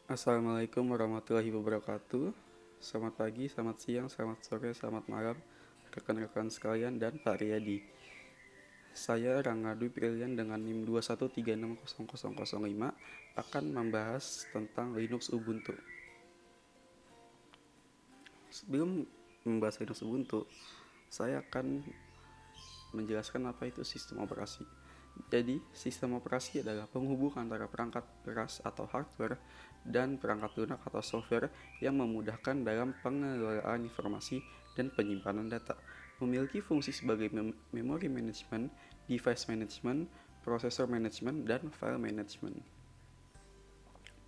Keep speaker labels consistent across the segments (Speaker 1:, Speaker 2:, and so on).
Speaker 1: Assalamualaikum warahmatullahi wabarakatuh. Selamat pagi, selamat siang, selamat sore, selamat malam, rekan-rekan sekalian dan Pak Riyadi. Saya Rangga Dwi Brilian dengan NIM 213600005 akan membahas tentang Linux Ubuntu. Sebelum membahas Linux Ubuntu, saya akan menjelaskan apa itu sistem operasi. Jadi, sistem operasi adalah penghubung antara perangkat keras atau hardware dan perangkat lunak atau software yang memudahkan dalam pengelolaan informasi dan penyimpanan data. Memiliki fungsi sebagai memory management, device management, processor management, dan file management.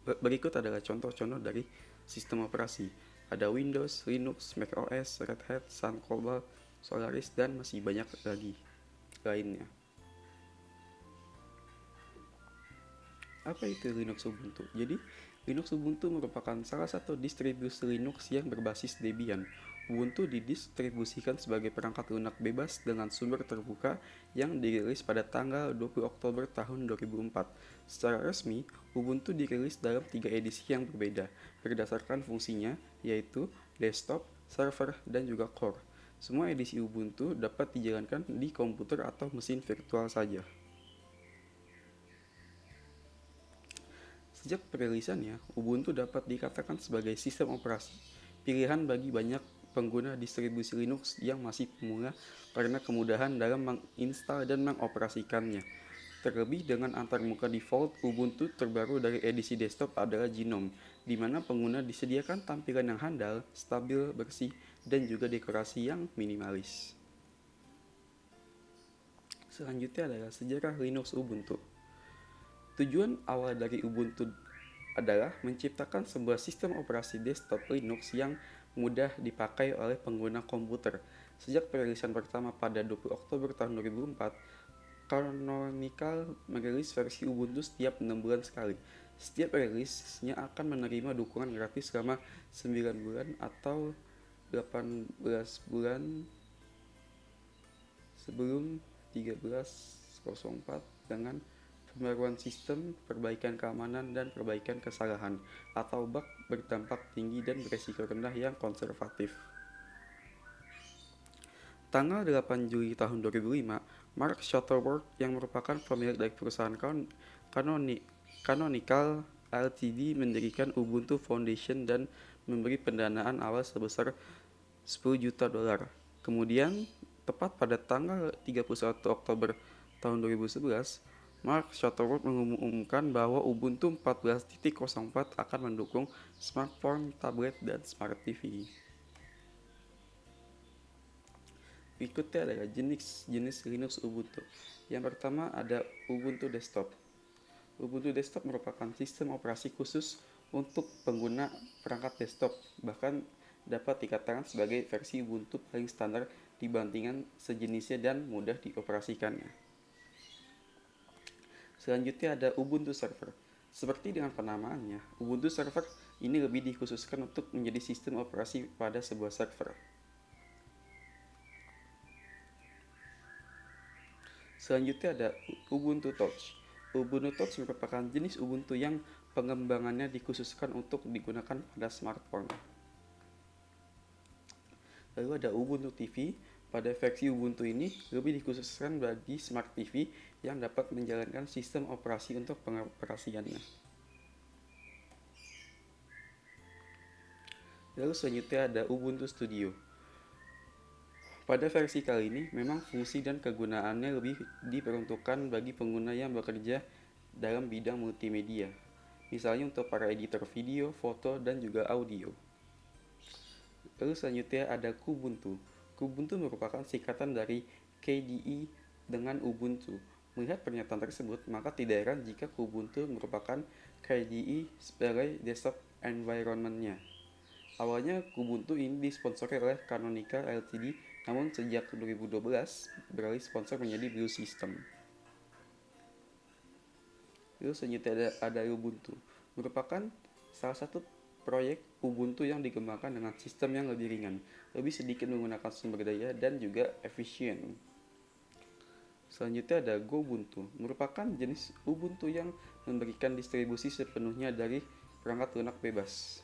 Speaker 1: Berikut adalah contoh-contoh dari sistem operasi. Ada Windows, Linux, macOS, Red Hat, Sun Cobalt, Solaris, dan masih banyak lagi lainnya. Apa itu Linux Ubuntu? Jadi, Linux Ubuntu merupakan salah satu distribusi Linux yang berbasis Debian. Ubuntu didistribusikan sebagai perangkat lunak bebas dengan sumber terbuka yang dirilis pada tanggal 20 Oktober tahun 2004. Secara resmi, Ubuntu dirilis dalam 3 edisi yang berbeda berdasarkan fungsinya, yaitu desktop, server, dan juga core. Semua edisi Ubuntu dapat dijalankan di komputer atau mesin virtual saja. Sejak perilisannya, Ubuntu dapat dikatakan sebagai sistem operasi pilihan bagi banyak pengguna distribusi Linux yang masih pemula karena kemudahan dalam menginstal dan mengoperasikannya. Terlebih dengan antarmuka default, Ubuntu terbaru dari edisi desktop adalah Gnome, di mana pengguna disediakan tampilan yang handal, stabil, bersih, dan juga dekorasi yang minimalis. Selanjutnya adalah sejarah Linux Ubuntu. Tujuan awal dari Ubuntu adalah menciptakan sebuah sistem operasi desktop Linux yang mudah dipakai oleh pengguna komputer. Sejak perilisan pertama pada 20 Oktober tahun 2004, Canonical merilis versi Ubuntu setiap 6 bulan sekali. Setiap rilisnya akan menerima dukungan gratis selama 9 bulan atau 18 bulan sebelum 1304 dengan pembaruan sistem, perbaikan keamanan, dan perbaikan kesalahan atau bug berdampak tinggi dan beresiko rendah yang konservatif. Tanggal 8 Juli tahun 2005, Mark Shuttleworth yang merupakan pemilik dari perusahaan Canonical Ltd mendirikan Ubuntu Foundation dan memberi pendanaan awal sebesar 10 juta dolar. Kemudian, tepat pada tanggal 31 Oktober tahun 2011, Mark Shuttleworth mengumumkan bahwa Ubuntu 14.04 akan mendukung smartphone, tablet, dan smart TV. Berikutnya adalah jenis Linux Ubuntu. Yang pertama ada Ubuntu Desktop. Ubuntu Desktop merupakan sistem operasi khusus untuk pengguna perangkat desktop, bahkan dapat dikatakan sebagai versi Ubuntu paling standar dibandingkan sejenisnya dan mudah dioperasikannya. Selanjutnya ada Ubuntu Server. Seperti dengan penamaannya, Ubuntu Server ini lebih dikhususkan untuk menjadi sistem operasi pada sebuah server. Selanjutnya ada Ubuntu Touch. Ubuntu Touch merupakan jenis Ubuntu yang pengembangannya dikhususkan untuk digunakan pada smartphone. Lalu ada Ubuntu TV. Pada versi Ubuntu ini lebih dikhususkan bagi smart TV yang dapat menjalankan sistem operasi untuk pengoperasiannya. Lalu selanjutnya ada Ubuntu Studio. Pada versi kali ini, memang fungsi dan kegunaannya lebih diperuntukkan bagi pengguna yang bekerja dalam bidang multimedia, misalnya untuk para editor video, foto, dan juga audio. Lalu selanjutnya ada Kubuntu. Kubuntu merupakan singkatan dari KDE dengan Ubuntu. Melihat pernyataan tersebut, maka tidak heran jika Kubuntu merupakan KDE sebagai desktop environment-nya. Awalnya Kubuntu ini disponsori oleh Canonical Ltd, namun sejak 2012 beralih sponsor menjadi Blue System. Lalu selanjutnya ada Ubuntu, merupakan salah satu proyek Ubuntu yang dikembangkan dengan sistem yang lebih ringan, lebih sedikit menggunakan sumber daya, dan juga efisien. Selanjutnya ada Gobuntu, merupakan jenis Ubuntu yang memberikan distribusi sepenuhnya dari perangkat lunak bebas.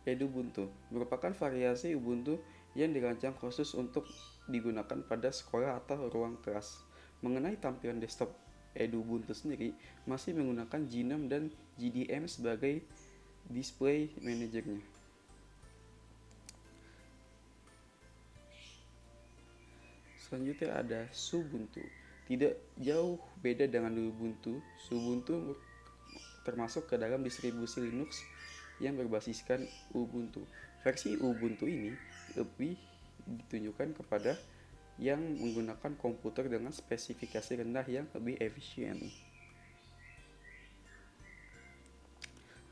Speaker 1: Edubuntu merupakan variasi Ubuntu yang dirancang khusus untuk digunakan pada sekolah atau ruang kelas. Mengenai tampilan desktop, Edubuntu sendiri masih menggunakan GNOME dan GDM sebagai display manajernya. Selanjutnya ada Xubuntu. Tidak jauh beda dengan Ubuntu, Xubuntu termasuk ke dalam distribusi Linux yang berbasiskan Ubuntu. Versi Ubuntu ini lebih ditunjukkan kepada yang menggunakan komputer dengan spesifikasi rendah yang lebih efisien.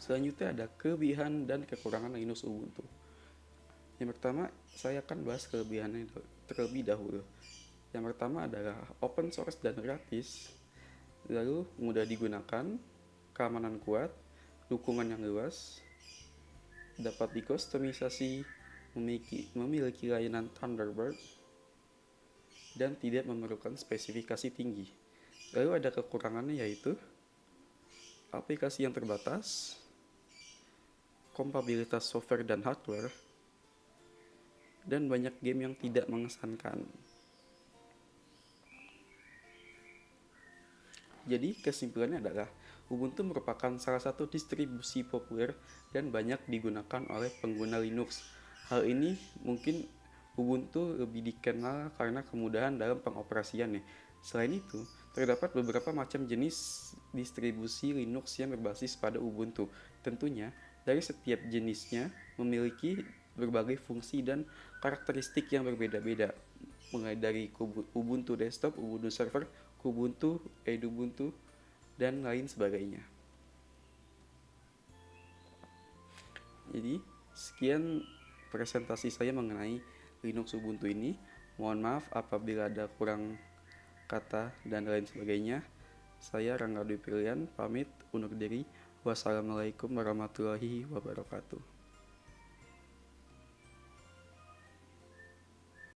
Speaker 1: Selanjutnya ada kelebihan dan kekurangan Linux Ubuntu. Yang pertama, saya akan bahas kelebihannya terlebih dahulu. Yang pertama adalah open source dan gratis, lalu mudah digunakan, keamanan kuat, dukungan yang luas, dapat dikustomisasi, memiliki layanan Thunderbird, dan tidak memerlukan spesifikasi tinggi. Lalu ada kekurangannya yaitu aplikasi yang terbatas, kompatibilitas software dan hardware, dan banyak game yang tidak mengesankan. Jadi kesimpulannya adalah Ubuntu merupakan salah satu distribusi populer dan banyak digunakan oleh pengguna Linux. Hal ini mungkin Ubuntu lebih dikenal karena kemudahan dalam pengoperasiannya. Selain itu, terdapat beberapa macam jenis distribusi Linux yang berbasis pada Ubuntu. Tentunya, dari setiap jenisnya memiliki berbagai fungsi dan karakteristik yang berbeda-beda, mulai dari Ubuntu desktop, Ubuntu server, Kubuntu, Edubuntu, dan lain sebagainya. Jadi, sekian presentasi saya mengenai Linux Ubuntu ini. Mohon maaf apabila ada kurang kata dan lain sebagainya. Saya Rangga Dwi Pilihan, pamit undur diri. Wassalamualaikum warahmatullahi wabarakatuh.